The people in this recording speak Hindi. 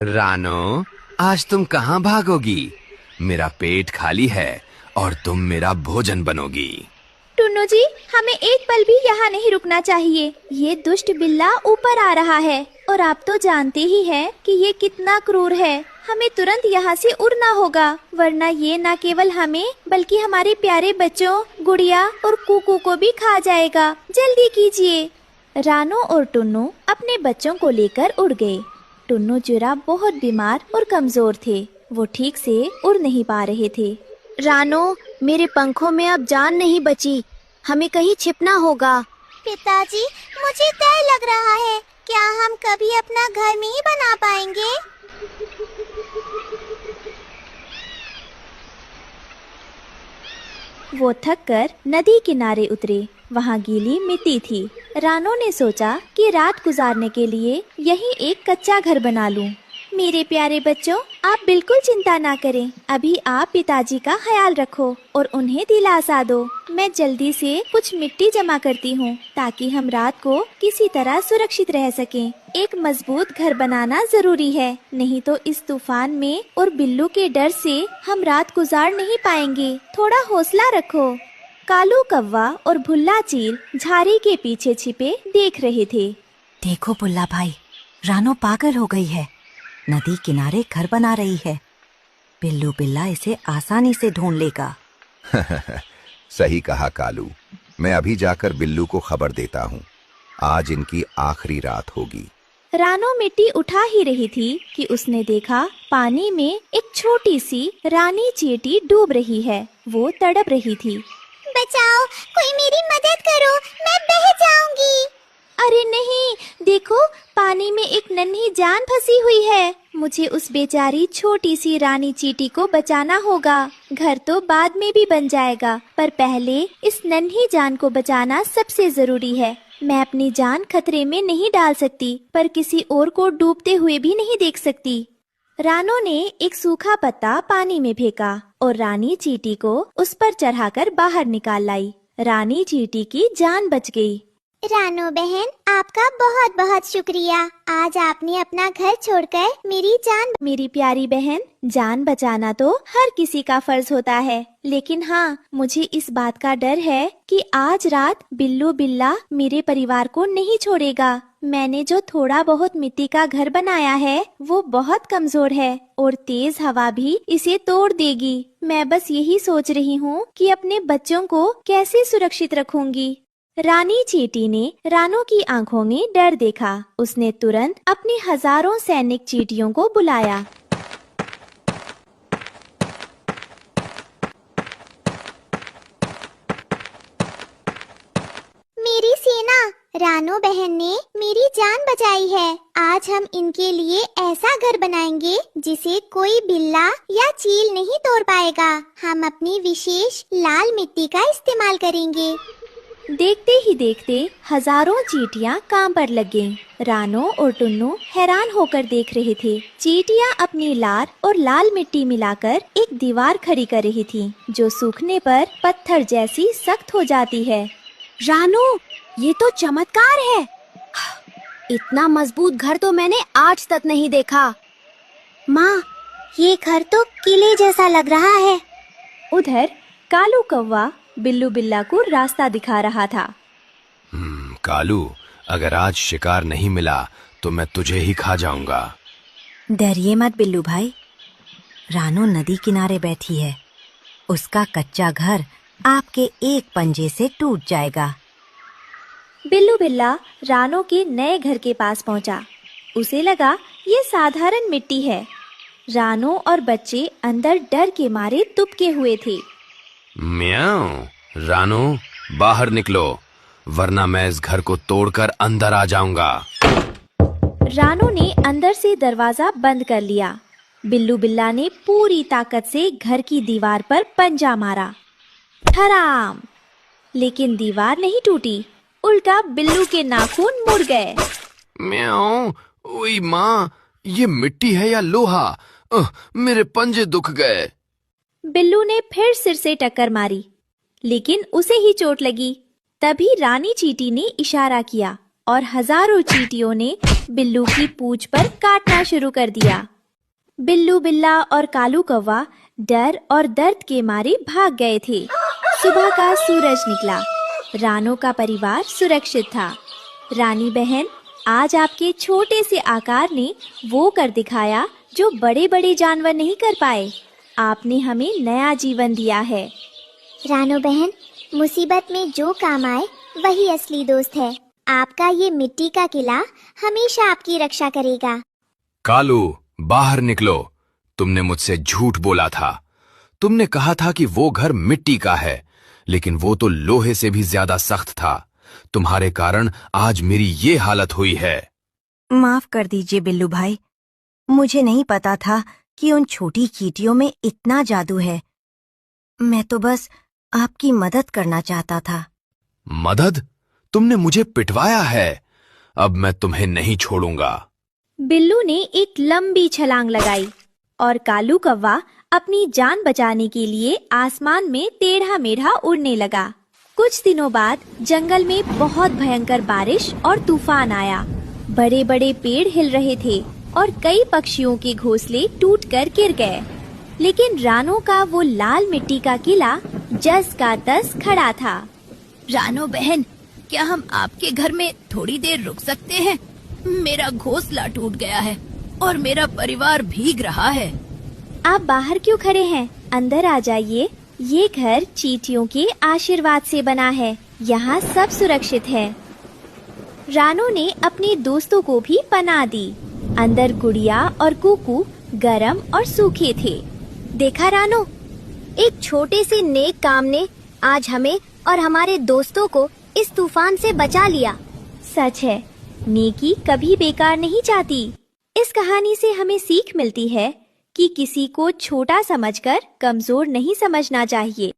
रानो, आज तुम कहाँ भागोगी? मेरा पेट खाली है और तुम मेरा भोजन बनोगी। टुन्नू जी, हमें एक पल भी यहाँ नहीं रुकना चाहिए। ये दुष्ट बिल्ला ऊपर आ रहा है और आप तो जानते ही हैं कि ये कितना क्रूर है। हमें तुरंत यहाँ से उड़ना होगा, वरना ये न केवल हमें बल्कि हमारे प्यारे बच्चों, गुड़िया और कुकू को भी खा जाएगा। जल्दी कीजिए। रानो और टुन्नू अपने बच्चों को लेकर उड़ गए। टुन्नू जुरा बहुत बीमार और कमजोर थे। वो ठीक से उड़ नहीं पा रहे थे। रानो, मेरे पंखों में अब जान नहीं बची। हमें कहीं छिपना होगा। पिताजी, मुझे डर लग रहा है। क्या हम कभी अपना घर में ही बना पाएंगे? वो थककर नदी किनारे उतरे। वहाँ गीली मिट्टी थी। रानो ने सोचा कि रात गुजारने के लिए यहीं एक कच्चा घर बना लूं। मेरे प्यारे बच्चों, आप बिल्कुल चिंता ना करें। अभी आप पिताजी का ख्याल रखो और उन्हें दिलासा दो। मैं जल्दी से कुछ मिट्टी जमा करती हूँ ताकि हम रात को किसी तरह सुरक्षित रह सकें। एक मजबूत घर बनाना जरूरी है, नहीं तो इस तूफान में और बिल्लू के डर से हम रात गुजार नहीं पाएंगे। थोड़ा हौसला रखो। कालू कौवा और भुल्ला चील झाड़ी के पीछे छिपे देख रहे थे। देखो बुल्ला भाई, रानो पागल हो गई है। नदी किनारे घर बना रही है। बिल्लू बिल्ला इसे आसानी से ढूंढ लेगा। सही कहा कालू। मैं अभी जाकर बिल्लू को खबर देता हूँ। आज इनकी आखिरी रात होगी। रानो मिट्टी उठा ही रही थी कि उसने देखा पानी में एक छोटी सी रानी चींटी डूब रही है। वो तड़प रही थी। बचाओ, कोई मेरी मदद करो, मैं बह जाऊंगी। अरे नहीं, देखो पानी में एक नन्ही जान फंसी हुई है। मुझे उस बेचारी छोटी सी रानी चींटी को बचाना होगा। घर तो बाद में भी बन जाएगा, पर पहले इस नन्ही जान को बचाना सबसे जरूरी है। मैं अपनी जान खतरे में नहीं डाल सकती, पर किसी और को डूबते हुए भी नहीं देख सकती। रानो ने एक सूखा पत्ता पानी में फेंका और रानी चींटी को उस पर चढ़ाकर बाहर निकाल लाई। रानी चींटी की जान बच गई। रानो बहन, आपका बहुत बहुत शुक्रिया। आज आपने अपना घर छोड़कर मेरी प्यारी बहन, जान बचाना तो हर किसी का फर्ज होता है, लेकिन हाँ, मुझे इस बात का डर है कि आज रात बिल्लू बिल्ला मेरे परिवार को नहीं छोड़ेगा। मैंने जो थोड़ा बहुत मिट्टी का घर बनाया है वो बहुत कमजोर है और तेज हवा भी इसे तोड़ देगी। मैं बस यही सोच रही हूँ कि अपने बच्चों को कैसे सुरक्षित रखूंगी। रानी चींटी ने रानो की आंखों में डर देखा। उसने तुरंत अपने हजारों सैनिक चींटियों को बुलाया। मेरी सेना, रानो बहन ने मेरी जान बचाई है। आज हम इनके लिए ऐसा घर बनाएंगे जिसे कोई बिल्ला या चील नहीं तोड़ पाएगा। हम अपनी विशेष लाल मिट्टी का इस्तेमाल करेंगे। देखते ही देखते हजारों चींटियां काम पर लग गईं। रानो और टुन्नू हैरान होकर देख रहे थे। चींटियां अपनी लार और लाल मिट्टी मिलाकर एक दीवार खड़ी कर रही थीं, जो सूखने पर पत्थर जैसी सख्त हो जाती है। रानो, ये तो चमत्कार है। इतना मजबूत घर तो मैंने आज तक नहीं देखा। माँ, ये घर तो किले जैसा लग रहा है। उधर कालू कौवा बिल्लू बिल्ला को रास्ता दिखा रहा था। कालू, अगर आज शिकार नहीं मिला तो मैं तुझे ही खा जाऊंगा। डरिए मत बिल्लू भाई, रानो नदी किनारे बैठी है। उसका कच्चा घर आपके एक पंजे से टूट जाएगा। बिल्लू बिल्ला रानो के नए घर के पास पहुंचा। उसे लगा ये साधारण मिट्टी है। रानो और बच्चे अंदर डर के मारे दुबके हुए थे। म्याऊ, रानो बाहर निकलो, वरना मैं इस घर को तोड़कर अंदर आ जाऊंगा। रानो ने अंदर से दरवाजा बंद कर लिया। बिल्लू बिल्ला ने पूरी ताकत से घर की दीवार पर पंजा मारा। ठराम! लेकिन दीवार नहीं टूटी, उल्टा बिल्लू के नाखून मुड़ गए। म्याऊ, ओई माँ, ये मिट्टी है या लोहा? मेरे पंजे दुख गए। बिल्लू ने फिर सिर से टक्कर मारी, लेकिन उसे ही चोट लगी। तभी रानी चींटी ने इशारा किया और हजारों चींटियों ने बिल्लू की पूंछ पर काटना शुरू कर दिया। बिल्लू बिल्ला और कालू कौवा डर और दर्द के मारे भाग गए थे। सुबह का सूरज निकला। रानो का परिवार सुरक्षित था। रानी बहन, आज आपके छोटे से आकार ने वो कर दिखाया जो बड़े बड़े जानवर नहीं कर पाए। आपने हमें नया जीवन दिया है। रानो बहन, मुसीबत में जो काम आए वही असली दोस्त है। आपका ये मिट्टी का किला हमेशा आपकी रक्षा करेगा। कालू, बाहर निकलो। तुमने मुझसे झूठ बोला था। तुमने कहा था कि वो घर मिट्टी का है, लेकिन वो तो लोहे से भी ज्यादा सख्त था। तुम्हारे कारण आज मेरी ये हालत हुई है। माफ कर दीजिए बिल्लू भाई, मुझे नहीं पता था कि उन छोटी चींटियों में इतना जादू है। मैं तो बस आपकी मदद करना चाहता था। मदद? तुमने मुझे पिटवाया है। अब मैं तुम्हें नहीं छोड़ूंगा। बिल्लू ने एक लंबी छलांग लगाई और कालू कौवा अपनी जान बचाने के लिए आसमान में टेढ़ा मेढ़ा उड़ने लगा। कुछ दिनों बाद जंगल में बहुत भयंकर बारिश और तूफान आया। बड़े बड़े पेड़ हिल रहे थे और कई पक्षियों के घोंसले टूटकर गिर गए। लेकिन रानो का वो लाल मिट्टी का किला जस का तस खड़ा था। रानो बहन, क्या हम आपके घर में थोड़ी देर रुक सकते हैं? मेरा घोंसला टूट गया है और मेरा परिवार भीग रहा है। आप बाहर क्यों खड़े हैं? अंदर आ जाइए। ये घर चींटियों के आशीर्वाद से बना है। यहाँ सब सुरक्षित है। रानो ने अपने दोस्तों को भी पनाह दी। अंदर गुड़िया और कुकू गरम और सूखे थे। देखा रानो, एक छोटे से नेक काम ने आज हमें और हमारे दोस्तों को इस तूफान से बचा लिया। सच है, नेकी कभी बेकार नहीं जाती। इस कहानी से हमें सीख मिलती है कि किसी को छोटा समझकर कमजोर नहीं समझना चाहिए।